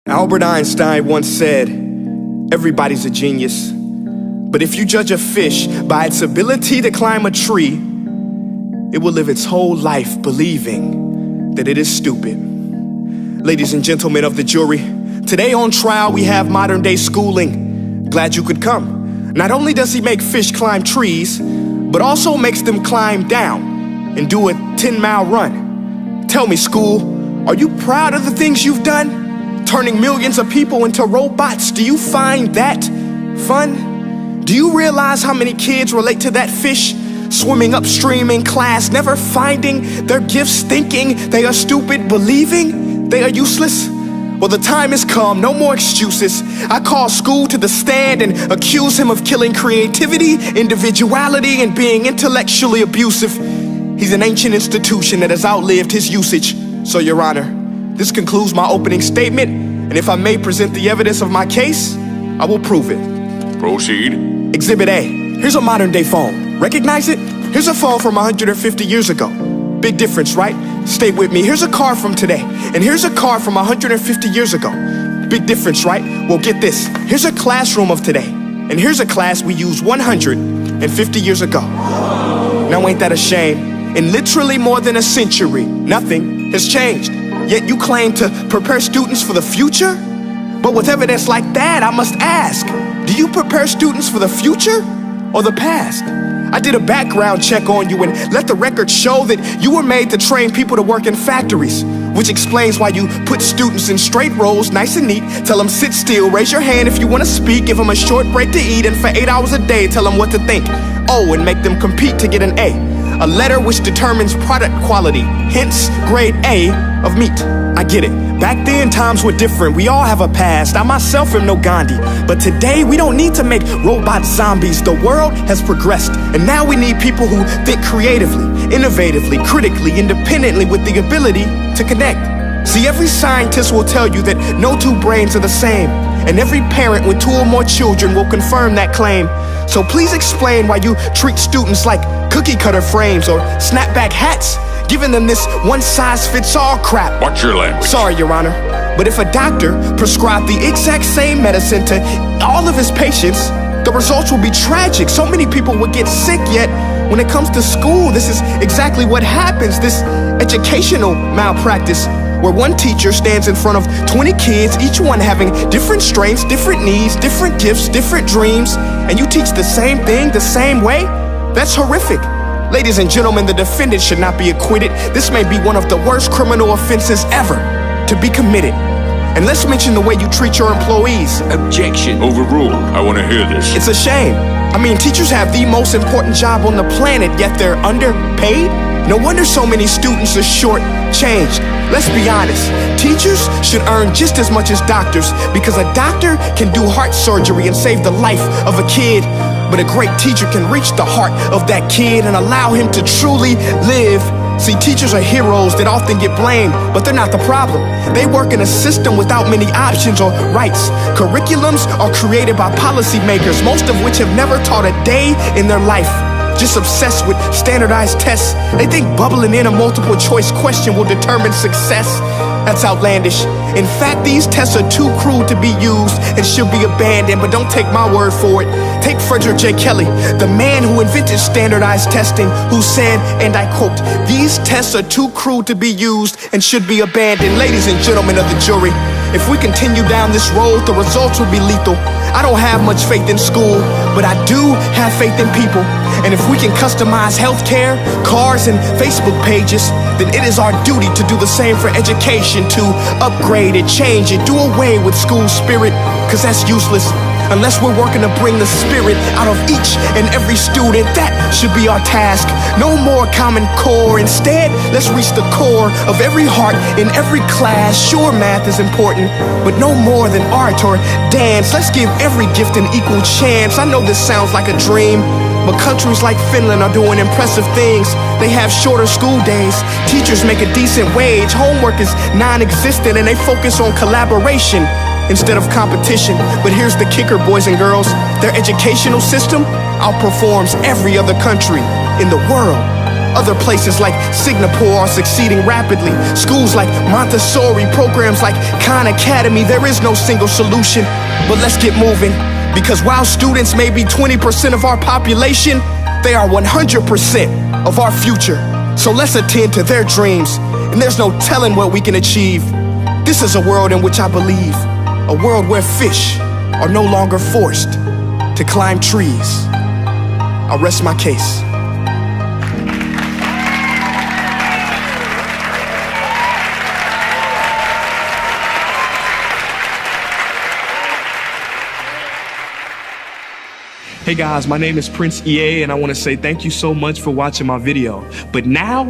Albert Einstein once said, everybody's a genius, but if you judge a fish by its ability to climb a tree, it will live its whole life believing that it is stupid. Ladies and gentlemen of the jury, today on trial we have modern day schooling. Glad you could come. Not only does he make fish climb trees, but also makes them climb down and do a 10-mile run. Tell me, school, are you proud of the things you've done? Turning millions of people into robots, do you find that fun? Do you realize how many kids relate to that fish? Swimming upstream in class, never finding their gifts, thinking they are stupid, believing they are useless? Well, the time has come, no more excuses. I call school to the stand and accuse him of killing creativity, individuality, and being intellectually abusive. He's an ancient institution that has outlived his usage. So, Your Honor, this concludes my opening statement, and if I may present the evidence of my case, I will prove it. Proceed. Exhibit A. Here's a modern day phone. Recognize it? Here's a phone from 150 years ago. Big difference, right? Stay with me. Here's a car from today, and here's a car from 150 years ago. Big difference, right? Well, get this. Here's a classroom of today, and here's a class we used 150 years ago. Now ain't that a shame? In literally more than a century, nothing has changed. Yet you claim to prepare students for the future? But with evidence like that, I must ask, do you prepare students for the future or the past? I did a background check on you and let the record show that you were made to train people to work in factories, which explains why you put students in straight rows, nice and neat, tell them sit still, raise your hand if you want to speak, give them a short break to eat, and for 8 hours a day, tell them what to think. Oh, and make them compete to get an A letter which determines product quality, hence grade A of meat. I get it. Back then, times were different. We all have a past. I myself am no Gandhi. But today, we don't need to make robot zombies. The world has progressed. And now we need people who think creatively, innovatively, critically, independently, with the ability to connect. See, every scientist will tell you that no two brains are the same. And every parent with 2 or more children will confirm that claim. So please explain why you treat students like cookie cutter frames or snapback hats, giving them this one-size-fits-all crap. Watch your language. Sorry, Your Honor, but if a doctor prescribed the exact same medicine to all of his patients, the results will be tragic. So many people would get sick, yet when it comes to school, this is exactly what happens. This educational malpractice, where one teacher stands in front of 20 kids, each one having different strengths, different needs, different gifts, different dreams, and you teach the same thing the same way? That's horrific. Ladies and gentlemen, the defendant should not be acquitted. This may be one of the worst criminal offenses ever to be committed. And let's mention the way you treat your employees. Objection. Overruled. I want to hear this. It's a shame. I mean, teachers have the most important job on the planet, yet they're underpaid? No wonder so many students are short-changed. Let's be honest, teachers should earn just as much as doctors, because a doctor can do heart surgery and save the life of a kid, but a great teacher can reach the heart of that kid and allow him to truly live. See, teachers are heroes that often get blamed, but they're not the problem. They work in a system without many options or rights. Curriculums are created by policymakers, most of which have never taught a day in their life. Just obsessed with standardized tests. They think bubbling in a multiple choice question will determine success. That's outlandish. In fact, these tests are too crude to be used and should be abandoned, but don't take my word for it. Take Frederick J. Kelly, the man who invented standardized testing, who said, and I quote, "These tests are too crude to be used and should be abandoned." Ladies and gentlemen of the jury, if we continue down this road, the results will be lethal. I don't have much faith in school, but I do have faith in people. And if we can customize healthcare, cars, and Facebook pages, then it is our duty to do the same for education, to upgrade it, change it, do away with school spirit, because that's useless. Unless we're working to bring the spirit out of each and every student, that should be our task. No more Common Core. Instead, let's reach the core of every heart in every class. Sure, math is important, but no more than art or dance. Let's give every gift an equal chance. I know this sounds like a dream, but countries like Finland are doing impressive things. They have shorter school days, teachers make a decent wage, homework is non-existent, and they focus on collaboration instead of competition. But here's the kicker, boys and girls. Their educational system outperforms every other country in the world. Other places like Singapore are succeeding rapidly. Schools like Montessori, programs like Khan Academy, there is no single solution. But let's get moving, because while students may be 20% of our population, they are 100% of our future. So let's attend to their dreams, and there's no telling what we can achieve. This is a world in which I believe, a world where fish are no longer forced to climb trees. I rest my case. Hey guys, my name is Prince EA, and I want to say thank you so much for watching my video. But now,